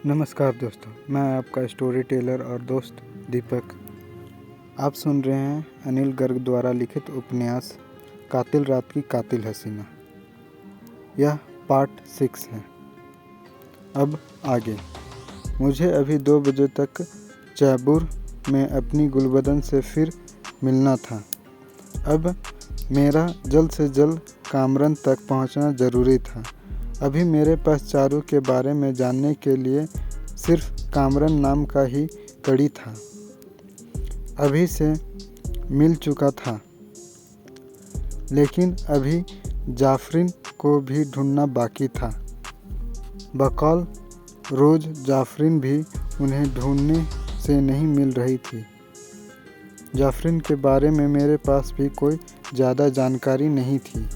नमस्कार दोस्तों, मैं आपका स्टोरी टेलर और दोस्त दीपक। आप सुन रहे हैं अनिल गर्ग द्वारा लिखित उपन्यास कातिल रात की कातिल हसीना। यह पार्ट 6 है। अब आगे। मुझे अभी 2 बजे तक जयपुर में अपनी गुलबदन से फिर मिलना था। अब मेरा जल्द से जल्द कामरन तक पहुंचना ज़रूरी था। अभी मेरे पास चारू के बारे में जानने के लिए सिर्फ कामरन नाम का ही कड़ी था। अभी से मिल चुका था, लेकिन अभी जाफरीन को भी ढूंढना बाकी था। बकौल रोज़ जाफरीन भी उन्हें ढूंढने से नहीं मिल रही थी। जाफरीन के बारे में मेरे पास भी कोई ज़्यादा जानकारी नहीं थी।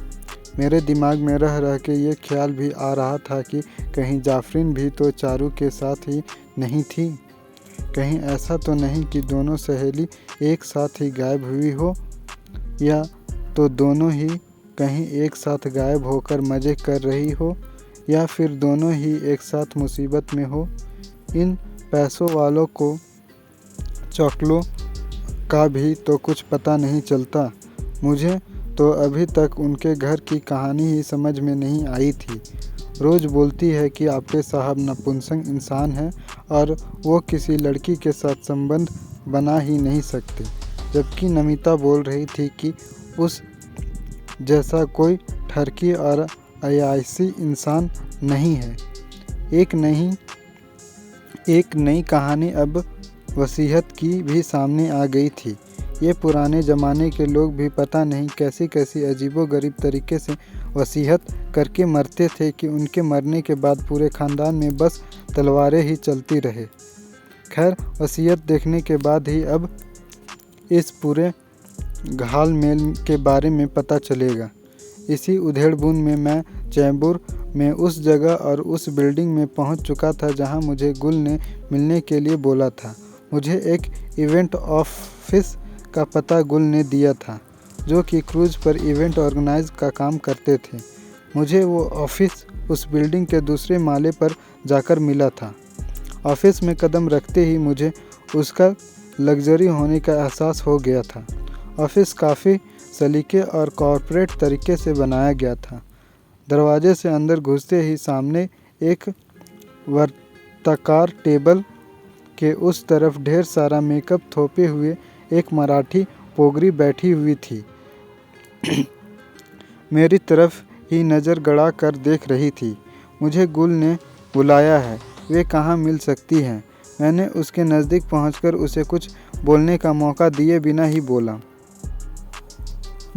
मेरे दिमाग में रह रह के ये ख्याल भी आ रहा था कि कहीं जाफरीन भी तो चारू के साथ ही नहीं थी। कहीं ऐसा तो नहीं कि दोनों सहेली एक साथ ही गायब हुई हो, या तो दोनों ही कहीं एक साथ गायब होकर मज़े कर रही हो, या फिर दोनों ही एक साथ मुसीबत में हो। इन पैसों वालों को चौकलों का भी तो कुछ पता नहीं चलता। मुझे तो अभी तक उनके घर की कहानी ही समझ में नहीं आई थी। रोज़ बोलती है कि आपके साहब नपुंसक इंसान हैं और वो किसी लड़की के साथ संबंध बना ही नहीं सकते, जबकि नमिता बोल रही थी कि उस जैसा कोई ठरकी और अयासी इंसान नहीं है। एक नई कहानी अब वसीयत की भी सामने आ गई थी। ये पुराने ज़माने के लोग भी पता नहीं कैसी कैसी अजीबोगरीब तरीके से वसीयत करके मरते थे कि उनके मरने के बाद पूरे ख़ानदान में बस तलवारें ही चलती रहे। खैर, वसीयत देखने के बाद ही अब इस पूरे घाल मेल के बारे में पता चलेगा। इसी उधेड़-बुन में मैं चैम्बूर में उस जगह और उस बिल्डिंग में पहुंच चुका था जहां मुझे गुल ने मिलने के लिए बोला था। मुझे एक इवेंट ऑफिस का पता गुल ने दिया था, जो कि क्रूज़ पर इवेंट ऑर्गेनाइज का काम करते थे। मुझे वो ऑफिस उस बिल्डिंग के दूसरे माले पर जाकर मिला था। ऑफिस में कदम रखते ही मुझे उसका लग्जरी होने का एहसास हो गया था। ऑफिस काफ़ी सलीके और कॉर्पोरेट तरीके से बनाया गया था। दरवाजे से अंदर घुसते ही सामने एक वर्ताकार टेबल के उस तरफ ढेर सारा मेकअप थोपे हुए एक मराठी पोगरी बैठी हुई थी। मेरी तरफ ही नज़र गड़ा कर देख रही थी। मुझे गुल ने बुलाया है, वे कहाँ मिल सकती हैं। मैंने उसके नज़दीक पहुंचकर उसे कुछ बोलने का मौका दिए बिना ही बोला,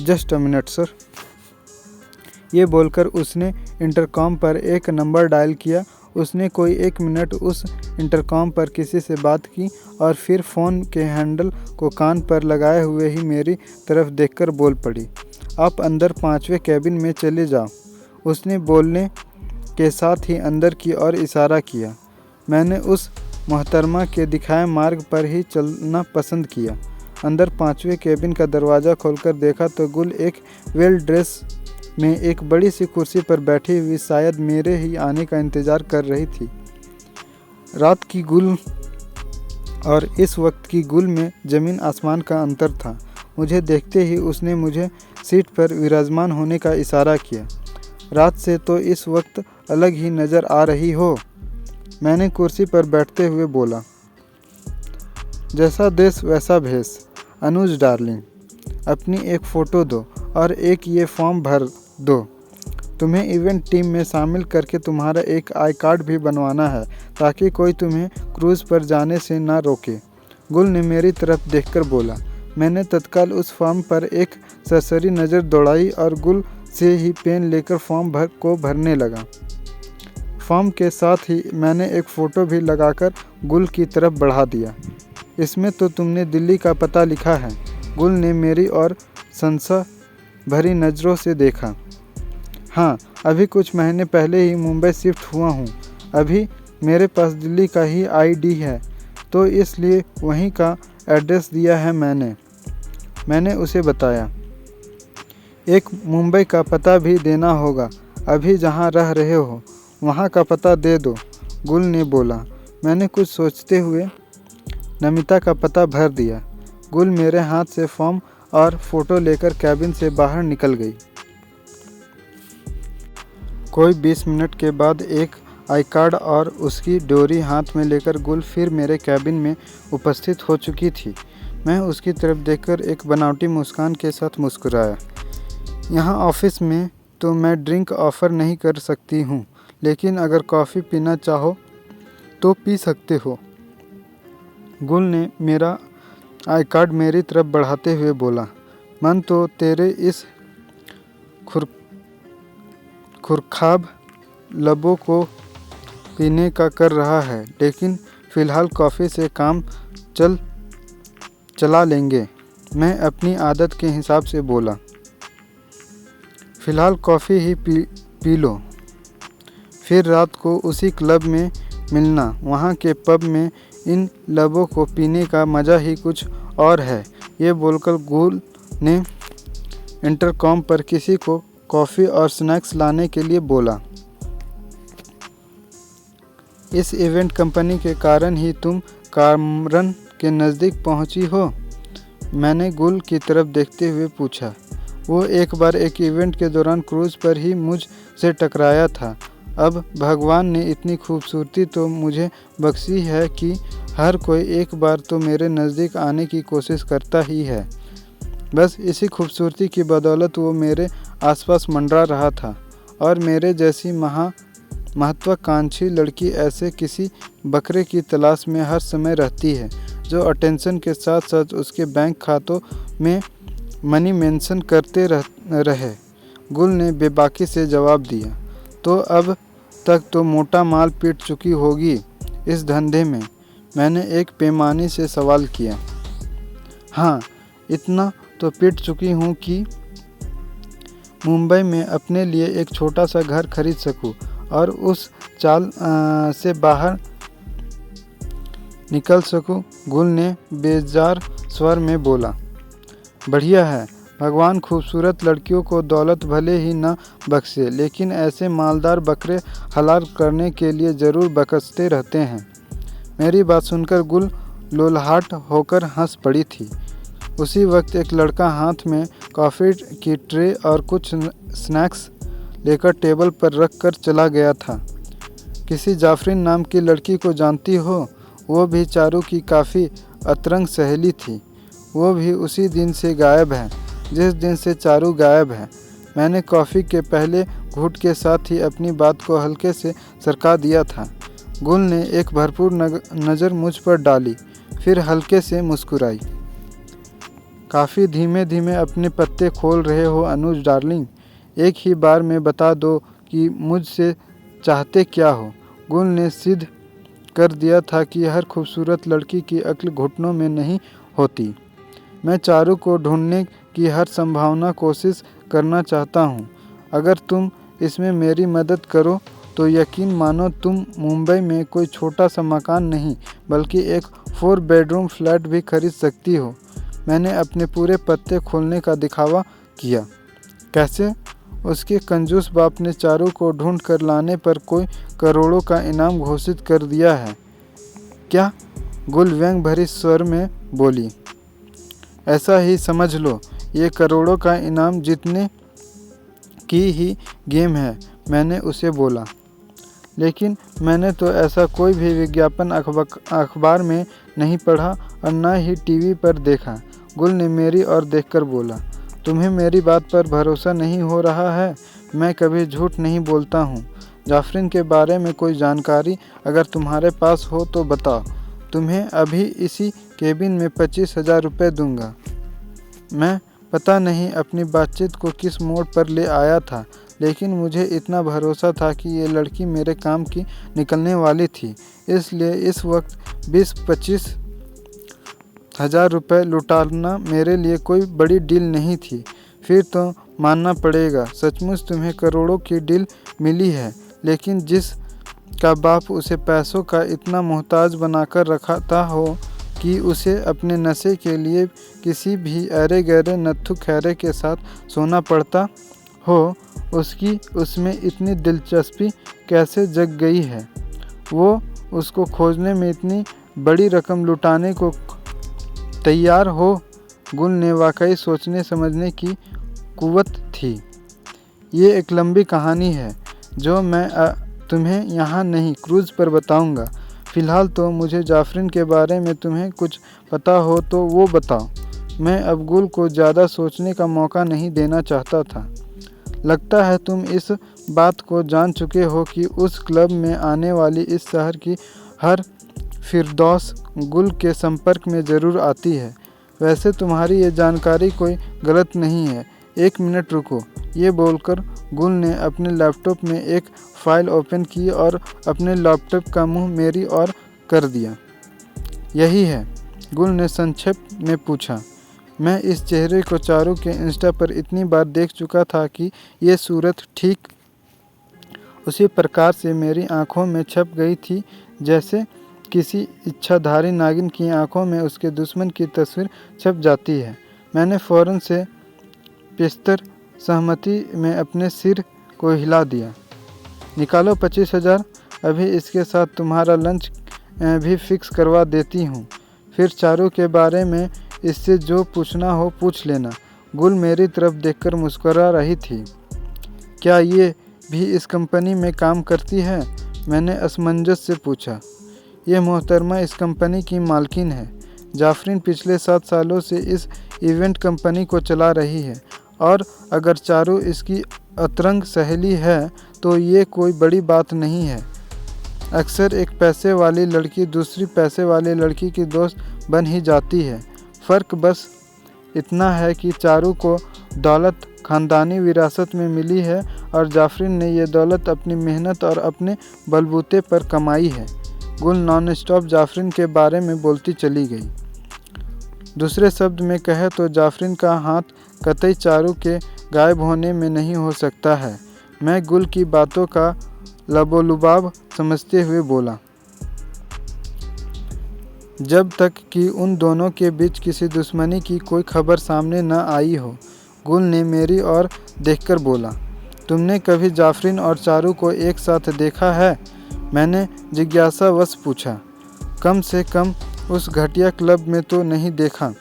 जस्ट अ मिनट सर। ये बोलकर उसने इंटरकॉम पर एक नंबर डायल किया। उसने कोई 1 मिनट उस इंटरकॉम पर किसी से बात की और फिर फ़ोन के हैंडल को कान पर लगाए हुए ही मेरी तरफ देखकर बोल पड़ी, आप अंदर 5वें कैबिन में चले जाओ। उसने बोलने के साथ ही अंदर की ओर इशारा किया। मैंने उस मोहतरमा के दिखाए मार्ग पर ही चलना पसंद किया। अंदर 5वें कैबिन का दरवाज़ा खोलकर देखा तो गुल एक वेल ड्रेस में एक बड़ी सी कुर्सी पर बैठी हुई शायद मेरे ही आने का इंतज़ार कर रही थी। रात की गुल और इस वक्त की गुल में ज़मीन आसमान का अंतर था। मुझे देखते ही उसने मुझे सीट पर विराजमान होने का इशारा किया। रात से तो इस वक्त अलग ही नज़र आ रही हो, मैंने कुर्सी पर बैठते हुए बोला। जैसा देश वैसा भेष। अनुज डार्लिंग, अपनी एक फ़ोटो दो और एक ये फॉर्म भर दो। तुम्हें इवेंट टीम में शामिल करके तुम्हारा एक आई कार्ड भी बनवाना है, ताकि कोई तुम्हें क्रूज़ पर जाने से ना रोके। गुल ने मेरी तरफ देखकर बोला। मैंने तत्काल उस फॉर्म पर एक सरसरी नज़र दौड़ाई और गुल से ही पेन लेकर फॉर्म को भरने लगा। फॉर्म के साथ ही मैंने एक फ़ोटो भी लगाकर गुल की तरफ बढ़ा दिया। इसमें तो तुमने दिल्ली का पता लिखा है। गुल ने मेरी और संशय भरी नज़रों से देखा। हाँ, अभी कुछ महीने पहले ही मुंबई शिफ्ट हुआ हूँ। अभी मेरे पास दिल्ली का ही आईडी है, तो इसलिए वहीं का एड्रेस दिया है मैंने उसे बताया। एक मुंबई का पता भी देना होगा। अभी जहाँ रह रहे हो वहाँ का पता दे दो, गुल ने बोला। मैंने कुछ सोचते हुए नमिता का पता भर दिया। गुल मेरे हाथ से फॉर्म और फोटो लेकर कैबिन से बाहर निकल गई। कोई 20 मिनट के बाद एक आई कार्ड और उसकी डोरी हाथ में लेकर गुल फिर मेरे कैबिन में उपस्थित हो चुकी थी। मैं उसकी तरफ देखकर एक बनावटी मुस्कान के साथ मुस्कुराया। यहाँ ऑफिस में तो मैं ड्रिंक ऑफ़र नहीं कर सकती हूँ, लेकिन अगर कॉफ़ी पीना चाहो तो पी सकते हो। गुल ने मेरा आई कार्ड मेरी तरफ बढ़ाते हुए बोला, मन तो तेरे इस खुरखाब लबों को पीने का कर रहा है, लेकिन फ़िलहाल कॉफ़ी से काम चला लेंगे। मैं अपनी आदत के हिसाब से बोला, फ़िलहाल कॉफ़ी ही पी लो, फिर रात को उसी क्लब में मिलना। वहाँ के पब में इन लबों को पीने का मज़ा ही कुछ और है। ये बोलकर गुल ने इंटरकॉम पर किसी को कॉफ़ी और स्नैक्स लाने के लिए बोला। इस इवेंट कंपनी के कारण ही तुम कामरन के नज़दीक पहुंची हो? मैंने गुल की तरफ देखते हुए पूछा। वो एक बार एक इवेंट के दौरान क्रूज़ पर ही मुझ से टकराया था। अब भगवान ने इतनी खूबसूरती तो मुझे बख्शी है कि हर कोई एक बार तो मेरे नज़दीक आने की कोशिश करता ही है। बस इसी खूबसूरती की बदौलत वो मेरे आसपास मंडरा रहा था, और मेरे जैसी महत्वाकांक्षी लड़की ऐसे किसी बकरे की तलाश में हर समय रहती है, जो अटेंशन के साथ साथ उसके बैंक खातों में मनी मेंशन करते रहे। गुल ने बेबाकी से जवाब दिया, तो अब तक तो मोटा माल पीट चुकी होगी इस धंधे में। मैंने एक बेईमानी से सवाल किया। हाँ, इतना तो पीट चुकी हूँ कि मुंबई में अपने लिए एक छोटा सा घर खरीद सकूँ और उस चाल से बाहर निकल सकूँ। गुल ने बेजार स्वर में बोला, बढ़िया है। भगवान खूबसूरत लड़कियों को दौलत भले ही न बख्शे, लेकिन ऐसे मालदार बकरे हलाल करने के लिए ज़रूर बख्शते रहते हैं। मेरी बात सुनकर गुल लोलहाट होकर हंस पड़ी थी। उसी वक्त एक लड़का हाथ में कॉफ़ी की ट्रे और कुछ स्नैक्स लेकर टेबल पर रख कर चला गया था। किसी जाफरीन नाम की लड़की को जानती हो? वो भी चारू की काफ़ी अतरंग सहेली थी। वो भी उसी दिन से गायब है जिस दिन से चारू गायब है। मैंने कॉफ़ी के पहले घूंट के साथ ही अपनी बात को हल्के से सरका दिया था। गुल ने एक भरपूर नज़र मुझ पर डाली, फिर हल्के से मुस्कुराई। काफ़ी धीमे धीमे अपने पत्ते खोल रहे हो अनुज डार्लिंग। एक ही बार में बता दो कि मुझसे चाहते क्या हो। गुल ने सिद्ध कर दिया था कि हर खूबसूरत लड़की की अक्ल घुटनों में नहीं होती। मैं चारू को ढूंढने की हर संभावना कोशिश करना चाहता हूँ। अगर तुम इसमें मेरी मदद करो तो यकीन मानो तुम मुंबई में कोई छोटा सा मकान नहीं बल्कि एक 4 बेडरूम फ्लैट भी खरीद सकती हो। मैंने अपने पूरे पत्ते खोलने का दिखावा किया। कैसे? उसके कंजूस बाप ने चारू को ढूंढ कर लाने पर कोई करोड़ों का इनाम घोषित कर दिया है क्या? गुल व्यंग भरी स्वर में बोली। ऐसा ही समझ लो, ये करोड़ों का इनाम जीतने की ही गेम है, मैंने उसे बोला। लेकिन मैंने तो ऐसा कोई भी विज्ञापन अखबार में नहीं पढ़ा और न ही टीवी पर देखा। गुल ने मेरी ओर देखकर बोला, तुम्हें मेरी बात पर भरोसा नहीं हो रहा है? मैं कभी झूठ नहीं बोलता हूँ। जाफरीन के बारे में कोई जानकारी अगर तुम्हारे पास हो तो बताओ। तुम्हें अभी इसी केबिन में 25,000 रुपये दूंगा। मैं पता नहीं अपनी बातचीत को किस मोड़ पर ले आया था, लेकिन मुझे इतना भरोसा था कि ये लड़की मेरे काम की निकलने वाली थी। इसलिए इस वक्त 20-25 हज़ार रुपये लुटाना मेरे लिए कोई बड़ी डील नहीं थी। फिर तो मानना पड़ेगा, सचमुच तुम्हें करोड़ों की डील मिली है। लेकिन जिस का बाप उसे पैसों का इतना मोहताज बनाकर रखाता हो कि उसे अपने नशे के लिए किसी भी अरे गहरे नत्थु खैरे के साथ सोना पड़ता हो, उसकी उसमें इतनी दिलचस्पी कैसे जग गई है? वो उसको खोजने में इतनी बड़ी रकम लुटाने को तैयार हो। गुल ने वाकई सोचने समझने की कुव्वत थी। ये एक लंबी कहानी है जो मैं तुम्हें यहाँ नहीं क्रूज़ पर बताऊँगा। फ़िलहाल तो मुझे जाफरीन के बारे में तुम्हें कुछ पता हो तो वो बताओ। मैं अब गुल को ज़्यादा सोचने का मौका नहीं देना चाहता था। लगता है तुम इस बात को जान चुके हो कि उस क्लब में आने वाली इस शहर की हर फिरदौस गुल के संपर्क में ज़रूर आती है। वैसे तुम्हारी ये जानकारी कोई गलत नहीं है। 1 मिनट रुको। ये बोलकर गुल ने अपने लैपटॉप में एक फ़ाइल ओपन की और अपने लैपटॉप का मुंह मेरी ओर कर दिया। यही है? गुल ने संक्षेप में पूछा। मैं इस चेहरे को चारू के इंस्टा पर इतनी बार देख चुका था कि ये सूरत ठीक उसी प्रकार से मेरी आंखों में छप गई थी जैसे किसी इच्छाधारी नागिन की आंखों में उसके दुश्मन की तस्वीर छप जाती है। मैंने फ़ौरन से पेशतर सहमति में अपने सिर को हिला दिया। निकालो 25,000। अभी इसके साथ तुम्हारा लंच भी फिक्स करवा देती हूँ। फिर चारू के बारे में इससे जो पूछना हो पूछ लेना। गुल मेरी तरफ देखकर मुस्कुरा रही थी। क्या ये भी इस कंपनी में काम करती है? मैंने असमंजस से पूछा। ये मोहतरमा इस कंपनी की मालकिन है। जाफरीन पिछले 7 सालों से इस इवेंट कंपनी को चला रही है और अगर चारू इसकी अतरंग सहेली है तो ये कोई बड़ी बात नहीं है। अक्सर एक पैसे वाली लड़की दूसरी पैसे वाली लड़की की दोस्त बन ही जाती है। फ़र्क बस इतना है कि चारू को दौलत ख़ानदानी विरासत में मिली है और जाफरीन ने ये दौलत अपनी मेहनत और अपने बलबूते पर कमाई है। गुल नॉन स्टॉप जाफरीन के बारे में बोलती चली गई। दूसरे शब्द में कहे तो जाफरीन का हाथ कतई चारू के गायब होने में नहीं हो सकता है। मैं गुल की बातों का लबोलुबाब समझते हुए बोला। जब तक कि उन दोनों के बीच किसी दुश्मनी की कोई खबर सामने न आई हो। गुल ने मेरी ओर देखकर बोला। तुमने कभी जाफरीन और चारू को एक साथ देखा है? मैंने जिज्ञासावश पूछा। कम से कम उस घटिया क्लब में तो नहीं देखा।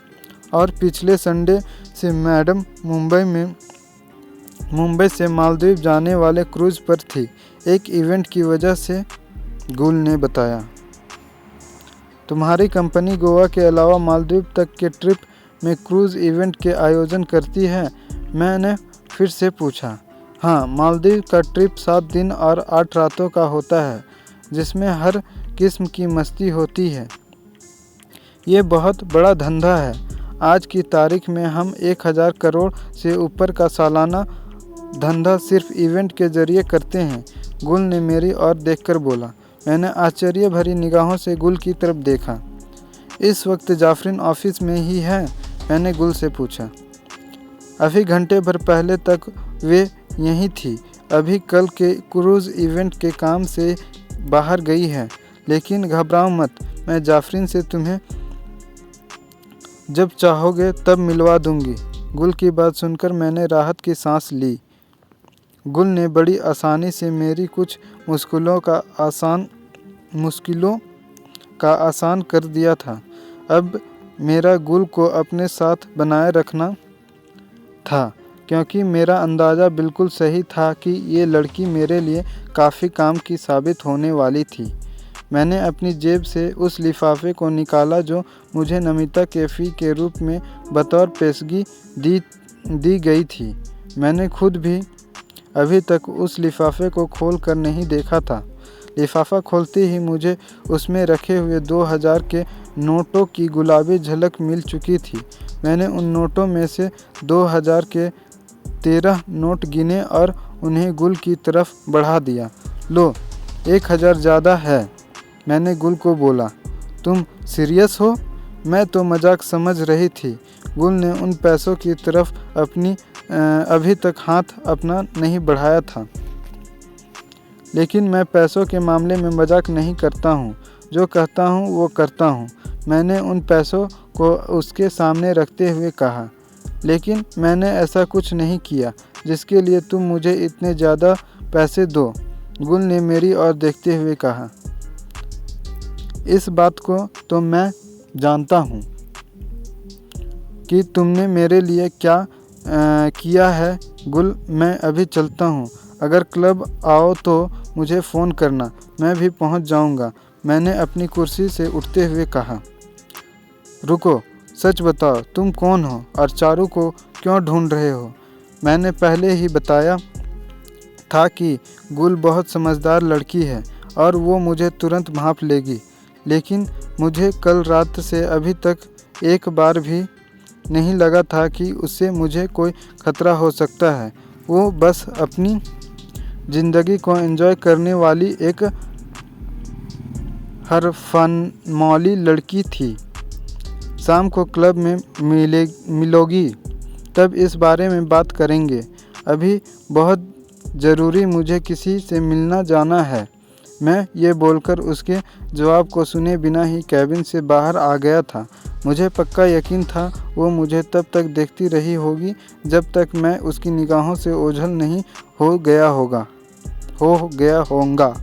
और पिछले संडे से मैडम मुंबई से मालदीव जाने वाले क्रूज़ पर थी, एक इवेंट की वजह से। गुल ने बताया। तुम्हारी कंपनी गोवा के अलावा मालदीव तक के ट्रिप में क्रूज़ इवेंट के आयोजन करती है? मैंने फिर से पूछा। हाँ, मालदीव का ट्रिप 7 दिन और 8 रातों का होता है जिसमें हर किस्म की मस्ती होती है। ये बहुत बड़ा धंधा है। आज की तारीख में हम 1000 करोड़ से ऊपर का सालाना धंधा सिर्फ इवेंट के जरिए करते हैं। गुल ने मेरी ओर देखकर बोला। मैंने आश्चर्य भरी निगाहों से गुल की तरफ देखा। इस वक्त जाफरीन ऑफिस में ही है? मैंने गुल से पूछा। अभी घंटे भर पहले तक वे यहीं थी। अभी कल के क्रूज़ इवेंट के काम से बाहर गई है। लेकिन घबराओ मत, मैं जाफरीन से तुम्हें जब चाहोगे तब मिलवा दूंगी। गुल की बात सुनकर मैंने राहत की सांस ली। गुल ने बड़ी आसानी से मेरी कुछ मुश्किलों का आसान कर दिया था। अब मेरा गुल को अपने साथ बनाए रखना था, क्योंकि मेरा अंदाज़ा बिल्कुल सही था कि ये लड़की मेरे लिए काफ़ी काम की साबित होने वाली थी। मैंने अपनी जेब से उस लिफाफे को निकाला जो मुझे नमिता के फ़ी के रूप में बतौर पेशगी दी गई थी। मैंने खुद भी अभी तक उस लिफाफे को खोल कर नहीं देखा था। लिफाफा खोलते ही मुझे उसमें रखे हुए 2000 के नोटों की गुलाबी झलक मिल चुकी थी। मैंने उन नोटों में से 2000 के 13 नोट गिने और उन्हें गुल की तरफ बढ़ा दिया। लो, 1000 ज़्यादा है, मैंने गुल को बोला। तुम सीरियस हो? मैं तो मजाक समझ रही थी। गुल ने उन पैसों की तरफ अभी तक हाथ अपना नहीं बढ़ाया था। लेकिन मैं पैसों के मामले में मजाक नहीं करता हूँ। जो कहता हूँ वो करता हूँ। मैंने उन पैसों को उसके सामने रखते हुए कहा। लेकिन मैंने ऐसा कुछ नहीं किया जिसके लिए तुम मुझे इतने ज़्यादा पैसे दो। गुल ने मेरी ओर देखते हुए कहा। इस बात को तो मैं जानता हूँ कि तुमने मेरे लिए क्या किया है। गुल, मैं अभी चलता हूँ। अगर क्लब आओ तो मुझे फ़ोन करना, मैं भी पहुँच जाऊँगा। मैंने अपनी कुर्सी से उठते हुए कहा। रुको, सच बताओ, तुम कौन हो और चारू को क्यों ढूंढ रहे हो? मैंने पहले ही बताया था कि गुल बहुत समझदार लड़की है और वो मुझे तुरंत भांप लेगी, लेकिन मुझे कल रात से अभी तक एक बार भी नहीं लगा था कि उससे मुझे कोई खतरा हो सकता है। वो बस अपनी ज़िंदगी को एंजॉय करने वाली एक हरफनमौली लड़की थी। शाम को क्लब में मिलोगी, तब इस बारे में बात करेंगे। अभी बहुत ज़रूरी मुझे किसी से मिलना जाना है। मैं ये बोलकर उसके जवाब को सुने बिना ही कैबिन से बाहर आ गया था। मुझे पक्का यकीन था वो मुझे तब तक देखती रही होगी जब तक मैं उसकी निगाहों से ओझल नहीं हो गया होऊंगा।